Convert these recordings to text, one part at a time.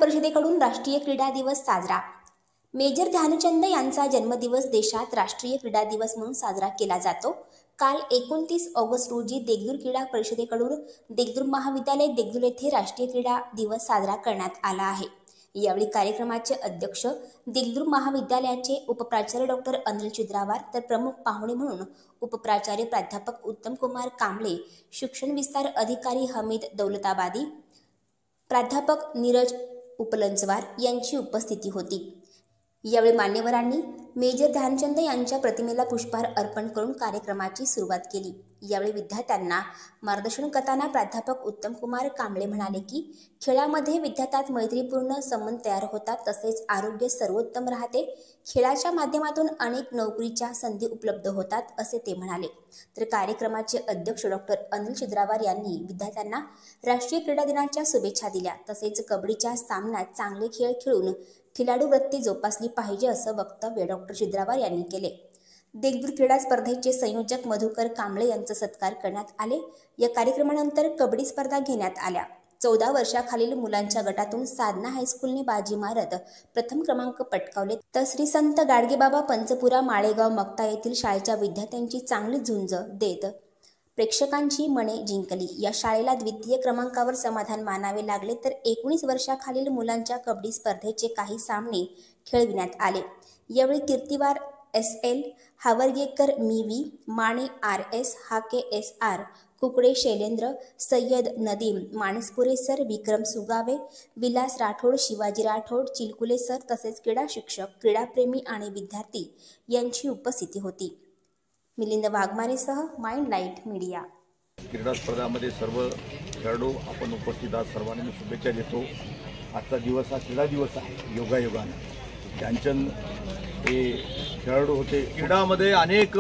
परिषदेकडून राष्ट्रीय क्रीडा दिवस साजरा। मेजर ध्यानचंद यांचा जन्मदिवस देशात राष्ट्रीय क्रीडा दिवस म्हणून साजरा केला जातो। काल 29 ऑगस्ट रोजी देगलूर क्रीडा परिषदेकडून देगलूर महाविद्यालय देगलूर येथे राष्ट्रीय क्रीडा दिवस साजरा करण्यात आला आहे। यावेळी कार्यक्रमाचे अध्यक्ष देगलूर महाविद्यालयाचे उपप्राचार्य डॉक्टर अनिल चिद्रावार तर प्रमुख पाहुणे म्हणून उपप्राचार्य प्राध्यापक उत्तम कुमार कांबळे, शिक्षण विस्तार अधिकारी हमीद दौलताबादी, प्राध्यापक नीरज उपलंजवार यांची उपस्थिती होती। यावेळी मान्यवरांनी मेजर ध्यानचंद यांच्या प्रतिमेला पुष्पहार अर्पण करून कार्यक्रमाची सुरुवात केली। यावेळी विद्यार्थ्यांना मार्गदर्शन करताना प्राध्यापक उत्तम कुमार कांबळे म्हणाले की खेळामध्ये विद्यार्थ्यात मैत्रीपूर्ण संबंध तयार होतात, तसेच आरोग्य सर्वोत्तम राहते। खेळाच्या माध्यमातून अनेक नोकरीच्या संधी उपलब्ध होतात असे ते म्हणाले। तर कार्यक्रमाचे अध्यक्ष डॉक्टर अनिल चिद्रावार यांनी विद्यार्थ्यांना राष्ट्रीय क्रीडा दिनाच्या शुभेच्छा दिल्या। तसेच कबड्डीच्या सामन्यात चांगले खेळ खेळून खिलाडू वृत्ती जोपासली पाहिजे असं वक्तव्य डॉक्टर चिद्रावार यांनी केले। देगलूर क्रीडा स्पर्धेचे संयोजक मधुकर कांबळे यांचा सत्कार करण्यात आले। या कार्यक्रमानंतर कबड्डी स्पर्धा घेण्यात आल्या। 14 वर्षाखालील मुलांच्या गटातून साधना हायस्कूलने बाजी मारत प्रथम क्रमांक पटकावले, तर श्री संत गाडगेबाबा पंचपुरा माळेगाव मक्ता येथील शाळेच्या विद्यार्थ्यांची चांगली झुंज देत प्रेक्षकांची मने जिंकली। या शाळेला द्वितीय क्रमांकावर समाधान मानावे लागले, तर 19 वर्षाखालील मुलांच्या कबड्डी स्पर्धेचे काही सामने खेळविण्यात आले। यावेळी कीर्तिवार SL, हावरगेकर मिवी, Mane RS, Hake SR, Kukade Shailendra, Sayyad Nadeem, Manaspure sir, Vikram Sugave, Vilas Rathod, Shivaji Rathod, Chilkule sir तसेच क्रीडा शिक्षक, क्रीडाप्रेमी आणि विद्यार्थी यांची उपस्थिती होती। मिलिंद वाघमारेसह माइंड लाईट मीडिया। क्रीडा स्पर्धामध्ये सर्व खेळाडू आपण उपस्थित आहात, सर्वांना मी शुभेच्छा देतो। आजचा दिवस हा क्रीडा दिवस आहे। योगायोगाने ध्यानचंद हे खेळाडू होते। क्रीडामध्ये अनेक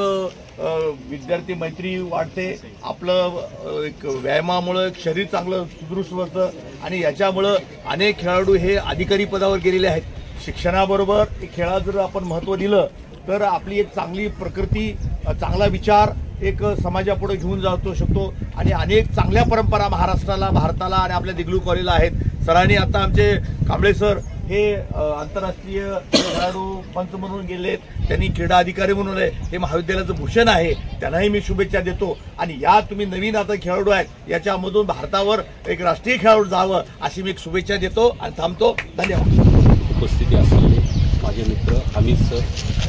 विद्यार्थी मैत्री वाढते, आपलं एक व्यायामामुळे शरीर चांगलं सुदृढ होतं आणि याच्यामुळं अनेक खेळाडू हे अधिकारी पदावर गेलेले आहेत। शिक्षणाबरोबर खेळात जर आपण महत्त्व दिलं तर आपली एक चांगली प्रकृती, चांगला विचार एक समाजापुढे घेऊन जाऊ शकतो आणि अनेक चांगल्या परंपरा महाराष्ट्राला, भारताला आणि आपल्या देगलूर कॉलेजला आहेत। सरांनी आता आमचे कांबळे सर हे आंतरराष्ट्रीय खेळाडू पंच म्हणून गेलेत, त्यांनी क्रीडा अधिकारी म्हणून हे महाविद्यालयाचं भूषण आहे, त्यांनाही मी शुभेच्छा देतो। आणि या तुम्ही नवीन आता खेळाडू आहेत, याच्यामधून भारतावर एक राष्ट्रीय खेळाडू जावं अशी मी एक शुभेच्छा देतो आणि थांबतो। धन्यवाद। उपस्थिती असलेले माझे मित्र अमित सर,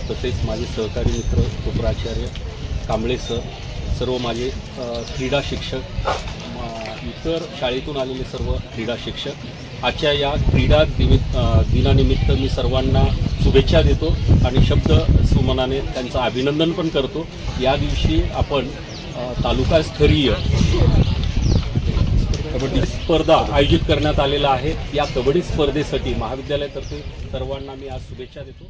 तसेच माझे सहकारी मित्र उपप्राचार्य कांबळे सर, सर्व माझे क्रीडा शिक्षक, इतर शाळेतून आलेले सर्व क्रीडा शिक्षक, आजच्या या क्रीडा दिनानिमित्त मी सर्वांना शुभेच्छा देतो आणि शब्द सुमनाने त्यांचं अभिनंदन पण करतो। या दिवशी आपण तालुकास्तरीय कबड्डी स्पर्धा आयोजित करण्यात आलेला आहे। या कबड्डी स्पर्धेसाठी महाविद्यालयातर्फे सर्वांना मी आज शुभेच्छा देतो।